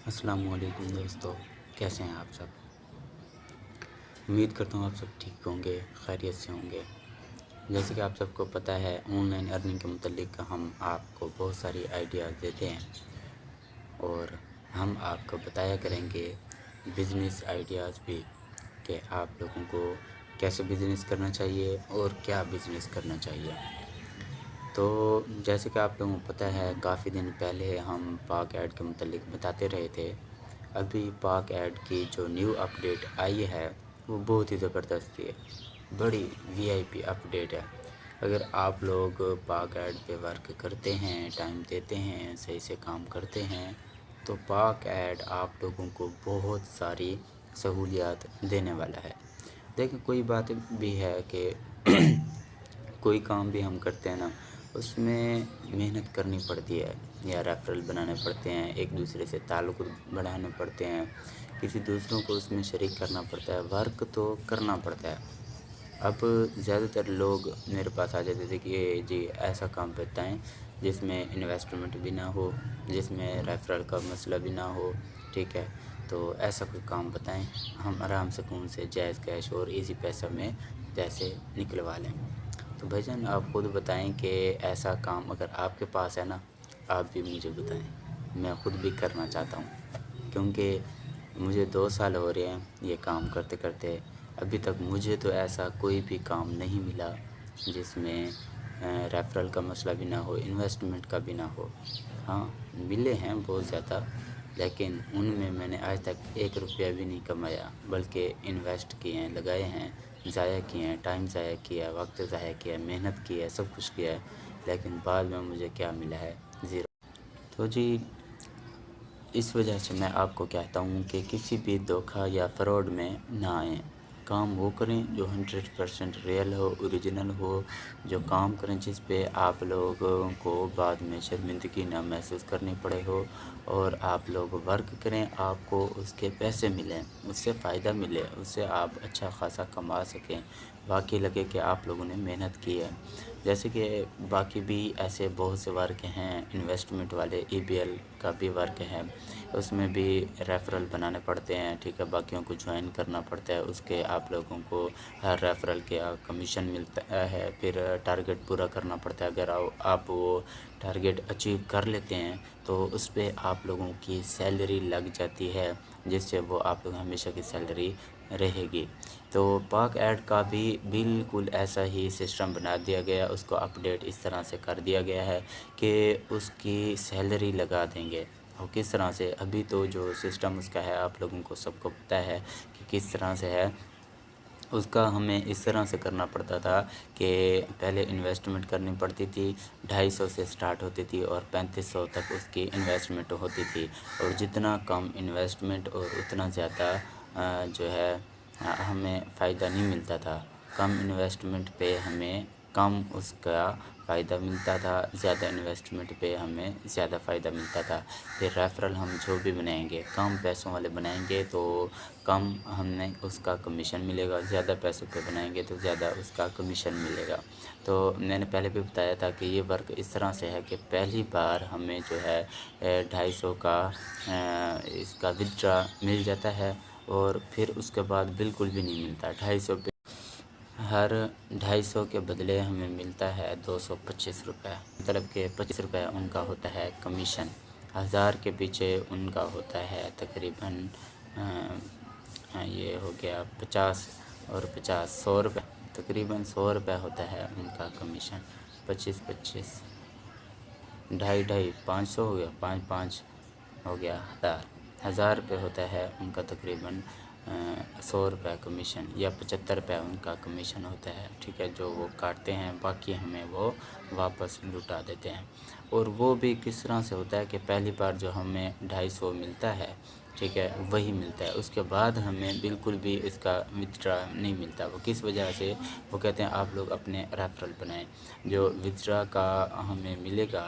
अस्सलाम वालेकुम दोस्तों, कैसे हैं आप सब। उम्मीद करता हूँ आप सब ठीक होंगे, खैरियत से होंगे। जैसे कि आप सबको पता है, ऑनलाइन अर्निंग के मुतल्लिक हम आपको बहुत सारी आइडियाज़ देते हैं और हम आपको बताया करेंगे बिज़नेस आइडियाज़ भी कि आप लोगों को कैसे बिज़नेस करना चाहिए और क्या बिज़नेस करना चाहिए। तो जैसे कि आप लोगों को पता है, काफ़ी दिन पहले हम पाक ऐड के मुतल्लिक बताते रहे थे। अभी पाक ऐड की जो न्यू अपडेट आई है वो बहुत ही ज़बरदस्त है, बड़ी वीआईपी अपडेट है। अगर आप लोग पाक ऐड पे वर्क करते हैं, टाइम देते हैं, सही से काम करते हैं, तो पाक ऐड आप लोगों को बहुत सारी सहूलियात देने वाला है। देखिए, कोई बात भी है कि कोई काम भी हम करते हैं ना, उसमें मेहनत करनी पड़ती है या रेफरल बनाने पड़ते हैं, एक दूसरे से ताल्लुक़ बढ़ाने पड़ते हैं, किसी दूसरों को उसमें शरीक करना पड़ता है, वर्क तो करना पड़ता है। अब ज़्यादातर लोग मेरे पास आ जाते थे कि जी ऐसा काम बताएं जिसमें इन्वेस्टमेंट भी ना हो, जिसमें रेफरल का मसला भी ना हो, ठीक है। तो ऐसा कोई काम बताएं, हम आराम सुकून से जायज़ कैश और इजी पैसा में पैसे निकलवा लें। तो भाईजान, आप खुद बताएं कि ऐसा काम अगर आपके पास है ना, आप भी मुझे बताएं, मैं ख़ुद भी करना चाहता हूँ। क्योंकि मुझे 2 साल हो रहे हैं ये काम करते करते, अभी तक मुझे तो ऐसा कोई भी काम नहीं मिला जिसमें रेफरल का मसला भी ना हो, इन्वेस्टमेंट का भी ना हो। हाँ, मिले हैं बहुत ज़्यादा, लेकिन उनमें मैंने आज तक 1 रुपया भी नहीं कमाया, बल्कि इन्वेस्ट किए हैं, लगाए हैं, ज़ाया किए हैं, टाइम ज़ाया किया, वक्त ज़ाया किया, मेहनत की है, सब कुछ किया है, लेकिन बाद में मुझे क्या मिला है? ज़ीरो। तो जी, इस वजह से मैं आपको कहता हूँ कि किसी भी धोखा या फ्रॉड में ना आएँ। काम वो करें जो 100% रियल हो, ओरिजिनल हो, जो काम करें जिस पे आप लोगों को बाद में शर्मिंदगी ना महसूस करनी पड़े हो, और आप लोग वर्क करें, आपको उसके पैसे मिलें, उससे फ़ायदा मिले, उससे आप अच्छा ख़ासा कमा सकें, वाक़ई लगे कि आप लोगों ने मेहनत की है। जैसे कि बाकी भी ऐसे बहुत से वर्क हैं इन्वेस्टमेंट वाले, ईबीएल का भी वर्क है, उसमें भी रेफरल बनाने पड़ते हैं, ठीक है, बाकियों को ज्वाइन करना पड़ता है, उसके आप लोगों को हर रेफरल के कमीशन मिलता है, फिर टारगेट पूरा करना पड़ता है। अगर आप वो टारगेट अचीव कर लेते हैं तो उस पे आप लोगों की सैलरी लग जाती है, जिससे वो आप लोग हमेशा की सैलरी रहेगी। तो पाक ऐड का भी बिल्कुल ऐसा ही सिस्टम बना दिया गया, उसको अपडेट इस तरह से कर दिया गया है कि उसकी सैलरी लगा देंगे। और किस तरह से, अभी तो जो सिस्टम उसका है आप लोगों को सबको पता है कि किस तरह से है। उसका हमें इस तरह से करना पड़ता था कि पहले इन्वेस्टमेंट करनी पड़ती थी, 250 से स्टार्ट होती थी और 3500 तक उसकी इन्वेस्टमेंट होती थी। और जितना कम इन्वेस्टमेंट और उतना ज़्यादा जो है हमें फ़ायदा नहीं मिलता था। कम इन्वेस्टमेंट पे हमें कम उसका फ़ायदा मिलता था, ज़्यादा इन्वेस्टमेंट पे हमें ज़्यादा फ़ायदा मिलता था। फिर रेफरल हम जो भी बनाएंगे, कम पैसों वाले बनाएंगे तो कम हमें उसका कमीशन मिलेगा, ज़्यादा पैसों पे बनाएंगे तो ज़्यादा उसका कमीशन मिलेगा। तो मैंने पहले भी बताया था कि ये वर्क इस तरह से है कि पहली बार हमें जो है 250 का इसका विथड्रा मिल जाता है, और फिर उसके बाद बिल्कुल भी नहीं मिलता। 250 पे हर 250 के बदले हमें मिलता है 225 रुपये, मतलब कि 25 रुपये उनका होता है कमीशन। 1000 के पीछे उनका होता है तकरीबन ये हो गया 50, और 50 100 रुपये, तकरीबन 100 रुपये होता है उनका कमीशन। 25 ढाई 500 हो गया, 5 हो गया 1000 रुपये होता है उनका तकरीबन 100 रुपये कमीशन, या 75 रुपये उनका कमीशन होता है, ठीक है, जो वो काटते हैं, बाकी हमें वो वापस लुटा देते हैं। और वो भी किस तरह से होता है कि पहली बार जो हमें 250 मिलता है, ठीक है, वही मिलता है, उसके बाद हमें बिल्कुल भी इसका विथड्रा नहीं मिलता। वो किस वजह से, वो कहते हैं आप लोग अपने रेफरल बनाएं, जो विथड्रा का हमें मिलेगा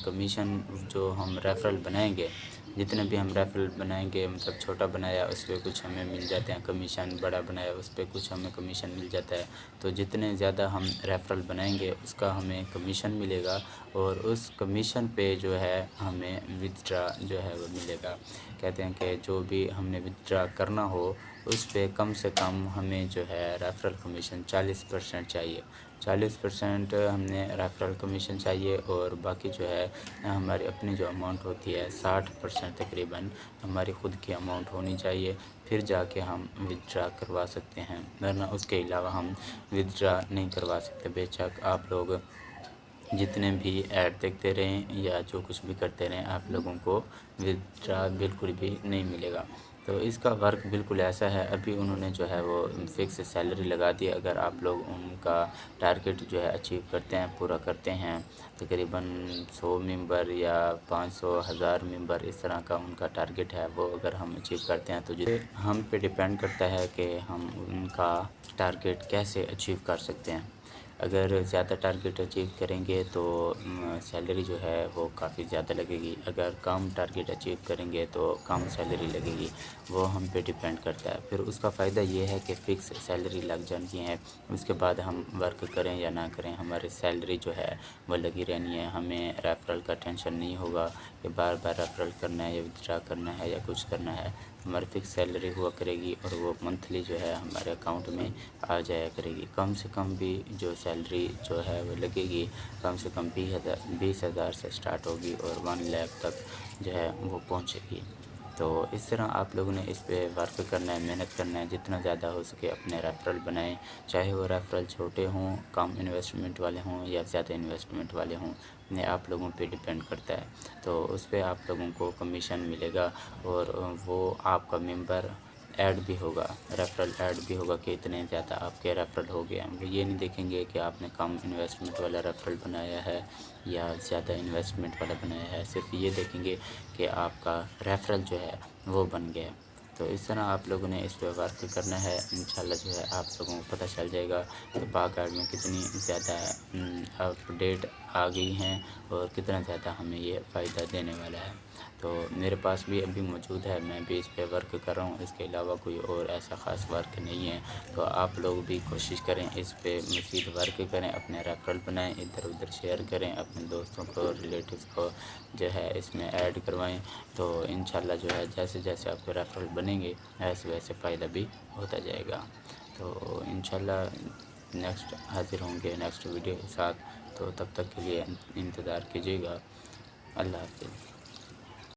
कमीशन, जो हम रेफरल बनाएंगे, जितने भी हम रेफरल बनाएंगे, मतलब छोटा बनाया उस पर कुछ हमें मिल जाते हैं कमीशन, बड़ा बनाया उस पर कुछ हमें कमीशन मिल जाता है। तो जितने ज़्यादा हम रेफरल बनाएंगे उसका हमें कमीशन मिलेगा, اور اس کمیشن پہ جو ہے ہمیں ودڈرا جو ہے وہ ملے گا۔ کہتے ہیں کہ جو بھی ہم نے ودڈرا کرنا ہو اس پہ کم سے کم ہمیں جو ہے ریفرل کمیشن 40% چاہیے۔ 40% ہم نے ریفرل کمیشن چاہیے، اور باقی جو ہے ہماری اپنی جو اماؤنٹ ہوتی ہے 60% تقریباً ہماری خود کی اماؤنٹ ہونی چاہیے، پھر جا کے ہم ودڈرا کروا سکتے ہیں، ورنہ اس کے علاوہ ہم ودڈرا نہیں کروا سکتے۔ بے شک آپ لوگ جتنے بھی ایڈ دیکھتے رہیں یا جو کچھ بھی کرتے رہیں، آپ لوگوں کو ودڈرا بالکل بھی نہیں ملے گا۔ تو اس کا ورک بالکل ایسا ہے، ابھی انہوں نے جو ہے وہ فکس سیلری لگا دی ہے۔ اگر آپ لوگ ان کا ٹارگٹ جو ہے اچیو کرتے ہیں، پورا کرتے ہیں، تقریباً 100 ممبر یا 500 1000 ممبر اس طرح کا ان کا ٹارگٹ ہے، وہ اگر ہم اچیو کرتے ہیں تو ہم پہ ڈیپینڈ کرتا ہے کہ ہم ان کا ٹارگٹ کیسے اچیو کر سکتے ہیں۔ اگر زیادہ ٹارگٹ اچیو کریں گے تو سیلری جو ہے وہ کافی زیادہ لگے گی، اگر کم ٹارگٹ اچیو کریں گے تو کم سیلری لگے گی، وہ ہم پہ ڈیپینڈ کرتا ہے۔ پھر اس کا فائدہ یہ ہے کہ فکس سیلری لگ جاتی ہے، اس کے بعد ہم ورک کریں یا نہ کریں ہماری سیلری جو ہے وہ لگی رہنی ہے، ہمیں ریفرل کا ٹینشن نہیں ہوگا کہ بار بار ریفرل کرنا ہے یا ودڈرا کرنا ہے یا کچھ کرنا ہے۔ ہماری فکس سیلری ہوا کرے گی اور وہ منتھلی جو ہے ہمارے اکاؤنٹ میں آ جایا کرے گی۔ کم سے کم بھی جو سیلری جو ہے وہ لگے گی، کم سے کم 20,000 سے سٹارٹ ہوگی اور 1 لاکھ تک جو ہے وہ پہنچے گی۔ تو اس طرح آپ لوگوں نے اس پہ ورک کرنا ہے، محنت کرنا ہے، جتنا زیادہ ہو سکے اپنے ریفرل بنائیں، چاہے وہ ریفرل چھوٹے ہوں، کم انویسٹمنٹ والے ہوں یا زیادہ انویسٹمنٹ والے ہوں، یہ آپ لوگوں پہ ڈیپینڈ کرتا ہے۔ تو اس پہ آپ لوگوں کو کمیشن ملے گا، اور وہ آپ کا ممبر ایڈ بھی ہوگا، ریفرل ایڈ بھی ہوگا کہ اتنے زیادہ آپ کے ریفرل ہو گئے ہیں۔ وہ یہ نہیں دیکھیں گے کہ آپ نے کم انویسٹمنٹ والا ریفرل بنایا ہے یا زیادہ انویسٹمنٹ والا بنایا ہے، صرف یہ دیکھیں گے کہ آپ کا ریفرل جو ہے وہ بن گیا۔ تو اس طرح آپ لوگوں نے اس پہ ورک کرنا ہے، انشاءاللہ جو ہے آپ لوگوں کو پتہ چل جائے گا کہ باغ میں کتنی زیادہ اپ ڈیٹ آ گئی ہیں اور کتنا زیادہ ہمیں یہ فائدہ دینے والا ہے۔ تو میرے پاس بھی ابھی موجود ہے، میں بھی اس پہ ورک کر رہا ہوں، اس کے علاوہ کوئی اور ایسا خاص ورک نہیں ہے۔ تو آپ لوگ بھی کوشش کریں اس پہ مزید ورک کریں، اپنے ریفرل بنائیں، ادھر ادھر شیئر کریں، اپنے دوستوں کو، ریلیٹیوز کو جو ہے اس میں ایڈ کروائیں۔ تو انشاءاللہ جو ہے جیسے جیسے آپ کے ریفرل بنیں گے ویسے ویسے فائدہ بھی ہوتا جائے گا۔ تو انشاءاللہ نیکسٹ حاضر ہوں گے نیکسٹ ویڈیو کے ساتھ، تو تب تک کے لیے انتظار کیجیے گا۔ اللہ حافظ۔